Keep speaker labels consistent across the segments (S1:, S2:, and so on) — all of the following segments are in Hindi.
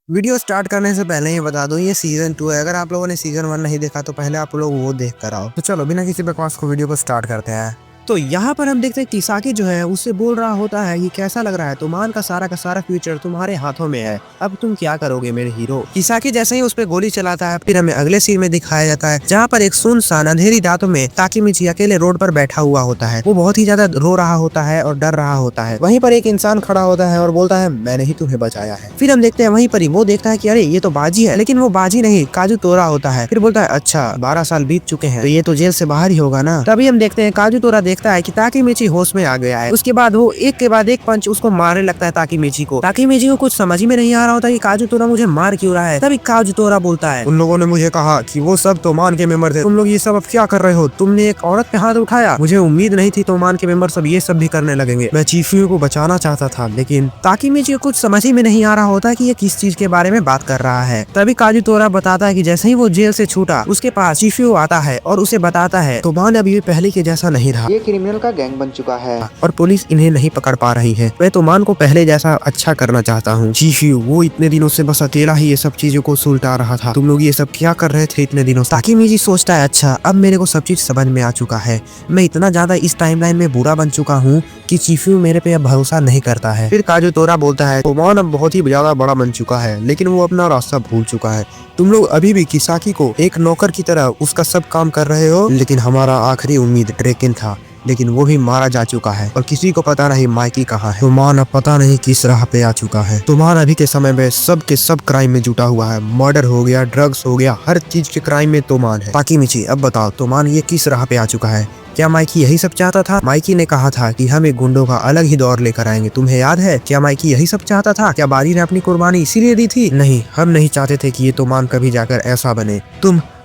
S1: वीडियो स्टार्ट करने से पहले ही बता दूं ये सीजन 2 है। अगर आप लोगों ने सीजन 1 नहीं देखा तो पहले आप लोग वो देख कर आओ। तो चलो बिना किसी बकवास को वीडियो को स्टार्ट करते हैं। तो यहाँ पर हम देखते हैं किसाकी जो है उससे बोल रहा होता है कि कैसा लग रहा है, तुमान का सारा फ्यूचर तुम्हारे हाथों में है, अब तुम क्या करोगे मेरे हीरो। किसाकी जैसे ही उस पर गोली चलाता है फिर हमें अगले सीन में दिखाया जाता है जहाँ पर एक सुनसान अंधेरी रातों में ताकीमिची अकेले रोड पर बैठा हुआ होता है। वो बहुत ही ज्यादा रो रहा होता है और डर रहा होता है। वहीं पर एक इंसान खड़ा होता है और बोलता है मैंने ही तुम्हें बचाया है। फिर हम देखते हैं वहीं पर ही वो देखता है कि अरे ये तो बाजी है, लेकिन वो बाजी नहीं काजू तोरा होता है। फिर बोलता है अच्छा 12 साल बीत चुके हैं तो ये तो जेल से बाहर ही होगा ना। तभी हम देखते हैं काजू तोरा देखता है कि ताकीमिची होश में आ गया है। उसके बाद वो एक के बाद एक पंच उसको मारने लगता है ताकीमिची को। ताकीमिची को कुछ समझ ही में नहीं आ रहा होता कि काजू तोरा मुझे मार क्यों रहा है। तभी काजू तोरा बोलता है उन लोगों ने मुझे कहा कि वो सब तोमान के मेंबर थे, तुम लोग ये सब अब क्या कर रहे हो, तुमने एक औरत पे हाथ उठाया, मुझे उम्मीद नहीं थी तोमान के मेंबर सब ये सब भी करने लगेंगे। मैं चीफियो को बचाना चाहता था लेकिन ताकीमिची को कुछ समझ ही में नहीं आ रहा होता कि ये किस चीज के बारे में बात कर रहा है। तभी काजू तोरा बताता है कि जैसे ही वो जेल से छूटा उसके पास चीफियो आता है और उसे बताता है तोमान अब ये पहले के जैसा नहीं रहा, ये क्रिमिनल का गैंग बन चुका है और पुलिस इन्हें नहीं पकड़ पा रही है। मैं तोमान को पहले जैसा अच्छा करना चाहता हूँ। चीफियो वो इतने दिनों से बस अकेला ही ये सब चीजों को सुलटा रहा था, तुम लोग ये सब क्या कर रहे थे इतने दिनों से। ताकीमिची सोचता है अच्छा अब मेरे को सब चीज समझ में आ चुका है, मैं इतना ज्यादा इस टाइमलाइन में बुरा बन चुका हूँ कि चीफियो मेरे पे अब भरोसा नहीं करता है। फिर काजू तोरा बोलता है तोमान अब बहुत ही ज्यादा बड़ा बन चुका है लेकिन वो अपना रास्ता भूल चुका है। तुम लोग अभी भी किसाकी को एक नौकर की तरह उसका सब काम कर रहे हो, लेकिन हमारा आखिरी उम्मीद ड्रेकन था लेकिन वो भी मारा जा चुका है और किसी को पता नहीं माइकी कहाँ है। तोमान अब पता नहीं किस राह पे आ चुका है। तोमान अभी के समय में सब के सब क्राइम में जुटा हुआ है, मर्डर हो गया, ड्रग्स हो गया, हर चीज के क्राइम में तोमान है। ताकीमिची अब बताओ तोमान ये किस राह पे आ चुका है, क्या माइकी यही सब चाहता था? माइकी ने कहा था कि हम एक गुंडों का अलग ही दौर लेकर आएंगे, तुम्हें याद है? क्या माइकी यही सब चाहता था? क्या बारी ने अपनी कुर्बानी इसीलिए दी थी? नहीं, हम नहीं चाहते थे कि ये तोमान कभी जाकर ऐसा बने।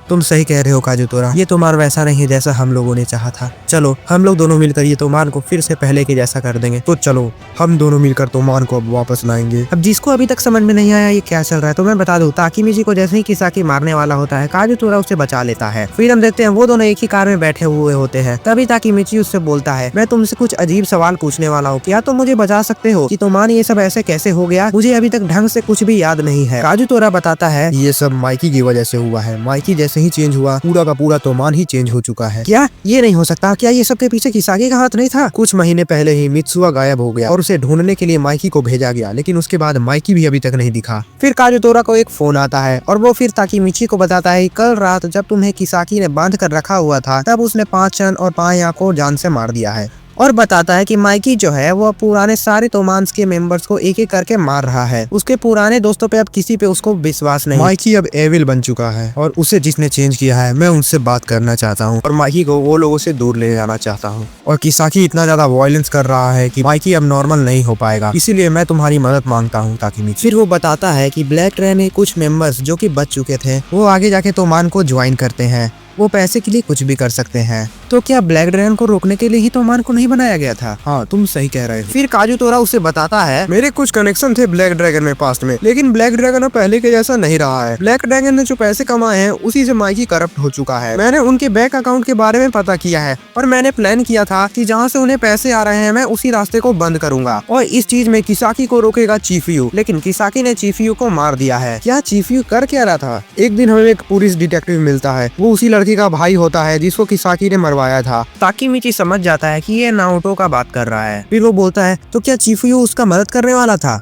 S1: तुम सही कह रहे हो काजू तोरा, ये तोमान वैसा नहीं है जैसा हम लोगों ने चाहा था। चलो हम लोग दोनों मिलकर ये तोमान को फिर से पहले के जैसा कर देंगे। तो चलो हम दोनों मिलकर तोमान को अब वापस लाएंगे। अब जिसको अभी तक समझ में नहीं आया ये क्या चल रहा है तो मैं बता दूं, ताकीमिची को जैसे ही किसाकी मारने वाला होता है काजू तोरा उसे बचा लेता है। फिर हम देखते हैं वो दोनों एक ही कार में बैठे हुए होते हैं। तभी ताकीमिची उससे बोलता है मैं तुमसे कुछ अजीब सवाल पूछने वाला हूँ, क्या तुम मुझे बचा सकते हो कि तोमान ये सब ऐसे कैसे हो गया, मुझे अभी तक ढंग से कुछ भी याद नहीं है। काजू तोरा बताता है ये सब माइकी की वजह से हुआ है, माइकी जैसे ही चेंज हुआ पूरा का पूरा तोमान ही चेंज हो चुका है। क्या ये नहीं हो सकता? क्या ये सब के पीछे किसाकी का हाथ नहीं था? कुछ महीने पहले ही मित्सुआ गायब हो गया और उसे ढूंढने के लिए माइकी को भेजा गया, लेकिन उसके बाद माइकी भी अभी तक नहीं दिखा। फिर काजू तोरा को एक फोन आता है और वो फिर ताकीमिची को बताता है कल रात जब तुम्हें किसाकी ने बांध कर रखा हुआ था तब उसने 5 चन और 5 या को जान से मार दिया है और बताता है कि माइकी जो है वो पुराने सारे तोमांस के मेंबर्स को एक एक करके मार रहा है। उसके पुराने दोस्तों पे अब किसी पे उसको विश्वास नहीं। माइकी अब एविल बन चुका है और उसे जिसने चेंज किया है मैं उनसे बात करना चाहता हूँ और माइकी को वो लोगों से दूर ले जाना चाहता हूँ। और किसाकी इतना ज्यादा वायलेंस कर रहा है कि माइकी अब नॉर्मल नहीं हो पाएगा, इसीलिए मैं तुम्हारी मदद मांगता हूँ ताकीमिची। फिर वो बताता है कि ब्लैक ट्रेन के कुछ मेंबर्स जो कि बच चुके थे वो आगे जाके तोमान को ज्वाइन करते हैं, वो पैसे के लिए कुछ भी कर सकते हैं। तो क्या ब्लैक ड्रैगन को रोकने के लिए ही तोमान को नहीं बनाया गया था? हाँ तुम सही कह रहे हो। फिर काजू तोरा उसे बताता है मेरे कुछ कनेक्शन थे ब्लैक ड्रैगन में पास्ट में, लेकिन ब्लैक ड्रैगन अब पहले के जैसा नहीं रहा है। ब्लैक ड्रैगन ने जो पैसे कमाए हैं उसी से माइकी करप्ट हो चुका है। मैंने उनके बैंक अकाउंट के बारे में पता किया है और मैंने प्लान किया था कि जहाँ से उन्हें पैसे आ रहे हैं मैं उसी रास्ते को बंद करूंगा और इस चीज में किसाकी को रोकेगा चीफियो, लेकिन किसाकी ने चीफियो को मार दिया है। क्या चीफियो कर क्या रहा था? एक दिन हमें एक पुलिस डिटेक्टिव मिलता है, वो उसी लड़की का भाई होता है जिसको किसाकी ने मरवाया था। ताकीमिची समझ जाता है कि ये नारुतो का बात कर रहा है। फिर वो बोलता है तो क्या चीफियो उसका मदद करने वाला था?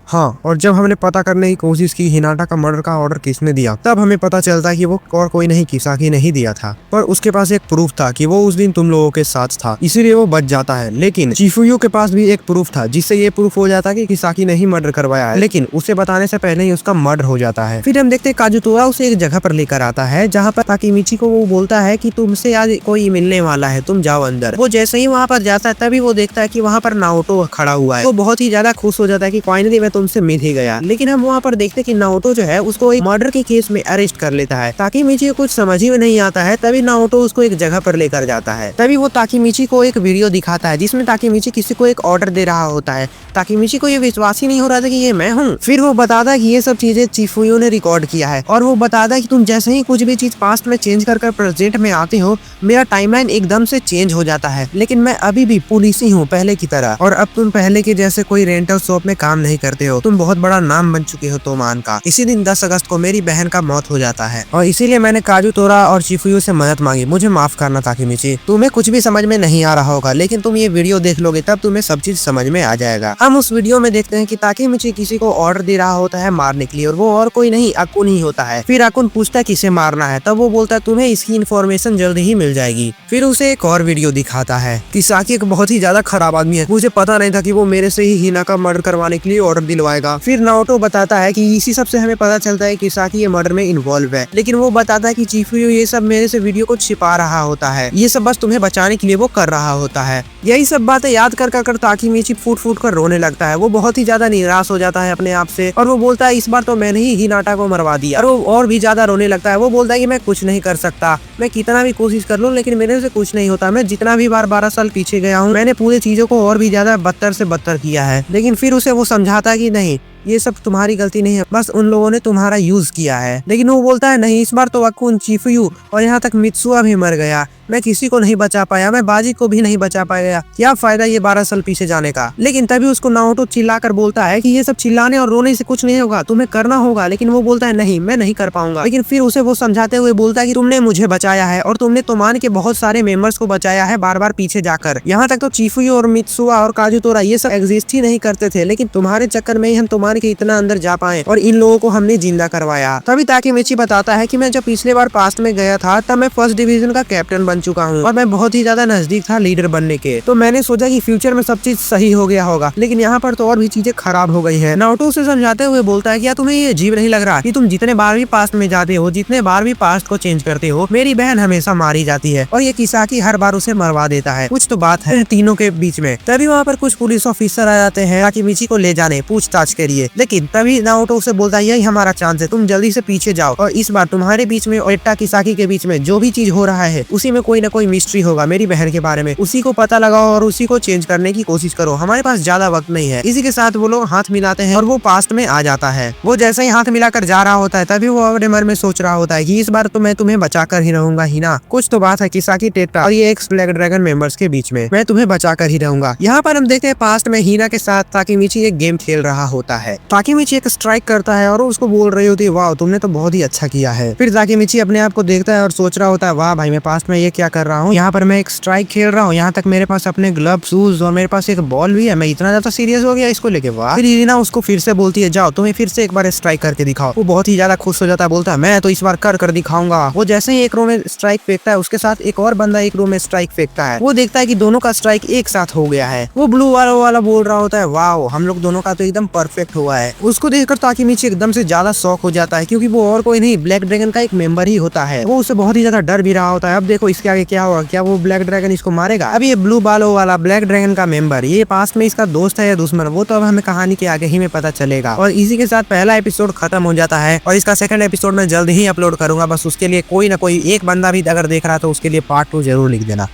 S1: हाँ, और जब हमने पता करने की कोशिश की हिनाटा का मर्डर का ऑर्डर किसने दिया तब हमें पता चलता है कि वो और कोई नहीं किसाकी ने ही दिया था, पर उसके पास एक प्रूफ था कि वो उस दिन तुम लोगों के साथ था, इसीलिए वो बच जाता है। लेकिन चीफुयो के पास भी एक प्रूफ था जिससे ये प्रूफ हो जाता कि किसाकी ने ही मर्डर करवाया है, लेकिन उसे बताने से पहले ही उसका मर्डर हो जाता है। फिर हम देखते हैं काजू तोरा उसे एक जगह पर लेकर आता है जहाँ पर ताकीमिची को वो बोलता है कि तुमसे आज कोई मिलने वाला है, तुम जाओ अंदर। वो जैसे ही वहाँ पर जाता है तभी वो देखता है कि वहाँ पर नारुतो खड़ा हुआ है। वो बहुत ही ज्यादा खुश हो जाता है कि फाइनली मैं तुमसे मिल ही गया। लेकिन हम वहाँ पर देखते कि नारुतो जो है उसको एक मर्डर के केस में अरेस्ट कर लेता है। ताकीमिची को कुछ समझ ही में नहीं आता है, तभी नारुतो उसको एक जगह पर लेकर जाता है। तभी वो ताकीमिची को एक वीडियो दिखाता है जिसमें ताकीमिची किसी को एक ऑर्डर दे रहा होता है। ताकीमिची को ये विश्वास ही नहीं हो रहा था कि ये मैं हूँ। फिर वो बताता है कि ये सब चीजें चीफुयो ने रिकॉर्ड किया है और वो बताता है कि तुम जैसे ही कुछ भी चीज पास्ट में चेंज कर प्रेजेंट में आते हो मेरा टाइमलाइन एकदम से चेंज हो जाता है, लेकिन मैं अभी भी पुलिस ही हूँ पहले की तरह, और अब तुम पहले के जैसे कोई रेंटल शॉप में काम नहीं करते होते हो, तुम बहुत बड़ा नाम बन चुके हो तोमान का। इसी दिन 10 अगस्त को मेरी बहन का मौत हो जाता है और इसीलिए मैंने काजुतोरा और चिफुयू से मदद मांगी। मुझे माफ करना ताकेमिची। तुम्हें कुछ भी समझ में नहीं आ रहा होगा, लेकिन तुम ये वीडियो देख लोगे तब तुम्हें सब चीज समझ में आ जाएगा। हम उस वीडियो में देखते हैं कि ताकेमिची किसी को ऑर्डर दे रहा होता है मारने के लिए, और वो और कोई नहीं अकुन ही होता है। फिर अकुन पूछता है किसे मारना है, तब वो बोलता है तुम्हें इसकी इन्फॉर्मेशन जल्द ही मिल जाएगी। फिर उसे एक और वीडियो दिखाता है। किसाकी एक बहुत ही ज्यादा खराब आदमी है, मुझे पता नहीं था कि वो मेरे से ही हिना का मर्डर करवाने के लिए ऑर्डर दिलवाएगा। फिर नाओटो बताता है कि इसी सब से हमें पता चलता है कि किसाकी ये मर्डर में इन्वॉल्व है, लेकिन वो बताता है कि चिफुयू ये सब मेरे से वीडियो को छिपा रहा होता है, ये सब बस तुम्हें बचाने के लिए वो कर रहा होता है। यही सब बातें याद कर ताकेमिची फूट फूट कर रोने लगता है। वो बहुत ही ज्यादा निराश हो जाता है अपने आप से और वो बोलता है इस बार तो मैंने ही हिनाटा को मरवा दिया। और वो और भी ज्यादा रोने लगता है। वो बोलता है कि मैं कुछ नहीं कर सकता, मैं कितना भी कोशिश कर लूं लेकिन मेरे से कुछ नहीं होता। मैं जितना भी बार 12 साल पीछे गया हूँ, मैंने पूरी चीजों को और भी ज्यादा बदतर से बदतर किया है। लेकिन फिर उसे वो समझाता है कि नहीं, ये सब तुम्हारी गलती नहीं है, बस उन लोगों ने तुम्हारा यूज किया है। लेकिन वो बोलता है नहीं, इस बार तो अकुन, चिफुयू और यहाँ तक मित्सुआ भी मर गया। मैं किसी को नहीं बचा पाया, मैं बाजी को भी नहीं बचा पाया। क्या फायदा ये 12 साल पीछे जाने का। लेकिन तभी उसको नाओटो चिल्लाकर बोलता है कि ये सब चिल्लाने और रोने से कुछ नहीं होगा, तुम्हें करना होगा। लेकिन वो बोलता है नहीं, मैं नहीं कर पाऊंगा। लेकिन फिर उसे वो समझाते हुए बोलता है कि तुमने मुझे बचाया है और तुमने तोमान के बहुत सारे मेंबर्स को बचाया है बार बार पीछे जाकर। यहाँ तक तो चिफुयू और मित्सुआ और काजुतोरा ये सब एग्जिस्ट ही नहीं करते थे, लेकिन तुम्हारे चक्कर में ही हम तोमान के इतना अंदर जा पाए और इन लोगों को हमने जिंदा करवाया। तभी ताकेमिची बताता है कि मैं जब पिछले बार पास्ट में गया था तब मैं फर्स्ट डिवीजन का कैप्टन बन चुका हूँ और मैं बहुत ही ज्यादा नजदीक था लीडर बनने के। तो मैंने सोचा कि फ्यूचर में सब चीज सही हो गया होगा, लेकिन यहाँ पर तो और भी चीजें खराब हो गई है। नाओटो से समझाते हुए बोलता है क्या तुम्हें ये अजीब नहीं लग रहा कि तुम जितने बार भी पास्ट में जाते हो, जितने बार भी पास्ट को चेंज करते हो, मेरी बहन हमेशा मारी जाती है और ये किसाकी हर बार उसे मरवा देता है। कुछ तो बात है तीनों के बीच में। तभी वहाँ पर कुछ पुलिस ऑफिसर आ जाते हैं ताकेमिची को ले जाने पूछताछ के लिए। लेकिन तभी नाओटो उसे बोलता है यही हमारा चांस है, तुम जल्दी से पीछे जाओ और इस बार तुम्हारे बीच में और एट्टा किसाकी के बीच में जो भी चीज हो रहा है उसी में कोई ना कोई मिस्ट्री होगा मेरी बहन के बारे में। उसी को पता लगाओ और उसी को चेंज करने की कोशिश करो, हमारे पास ज्यादा वक्त नहीं है। इसी के साथ वो लोग हाथ मिलाते हैं और वो पास्ट में आ जाता है। वो जैसे ही हाथ मिलाकर जा रहा होता है तभी वो अपने मन में सोच रहा होता है कि इस बार तो मैं तुम्हें बचा कर ही रहूंगा हिना। कुछ तो बात है किसाकी, टेट्टा और ये एक्स ब्लैक ड्रैगन मेंबर्स के बीच में, मैं तुम्हें बचा कर ही रहूंगा। यहाँ पर हम देखते हैं पास्ट में हिना के साथ ताकेमिची एक गेम खेल रहा होता है। ताकेमिची एक स्ट्राइक करता है और उसको बोल रही होती है वाह तुमने तो बहुत ही अच्छा किया है। फिर ताकेमिची अपने आप को देखता है और सोच रहा होता है वाह भाई मैं पास्ट में ये क्या कर रहा हूँ, यहाँ पर मैं एक स्ट्राइक खेल रहा हूँ, यहाँ तक मेरे पास अपने ग्लव, शूज और मेरे पास एक बॉल भी है, मैं इतना ज्यादा सीरियस हो गया इसको लेके। वाह। फिर हिना उसको फिर से बोलती है जाओ तुम्हें फिर से एक बार स्ट्राइक करके दिखाओ। वो बहुत ही ज्यादा खुश हो जाता है, बोलता है मैं तो इस बार कर दिखाऊंगा। वो जैसे ही एक रो में स्ट्राइक फेंकता है उसके साथ एक और बंदा एक रो में स्ट्राइक फेंकता है। वो देखता है कि दोनों का स्ट्राइक एक साथ हो गया है। वो ब्लू वाला बोल रहा होता है वाह हम लोग दोनों का तो एकदम परफेक्ट हुआ है। उसको देखकर ताकेमिची एकदम से ज्यादा शॉक हो जाता है क्योंकि वो और कोई नहीं ब्लैक ड्रैगन का एक मेंबर ही होता है। वो उसे बहुत ही ज्यादा डर भी रहा होता है। अब देखो इसके आगे क्या होगा, क्या वो ब्लैक ड्रैगन इसको मारेगा। अब ये ब्लू बालों वाला ब्लैक ड्रैगन का मेंबर ये पास में इसका दोस्त है या दुश्मन, वो तो अब हमें कहानी के आगे ही में पता चलेगा। और इसी के साथ पहला एपिसोड खत्म हो जाता है और इसका सेकंड एपिसोड मैं जल्द ही अपलोड करूंगा। बस उसके लिए कोई ना कोई एक बंदा भी अगर देख रहा तो उसके लिए पार्ट 2 जरूर लिख देना।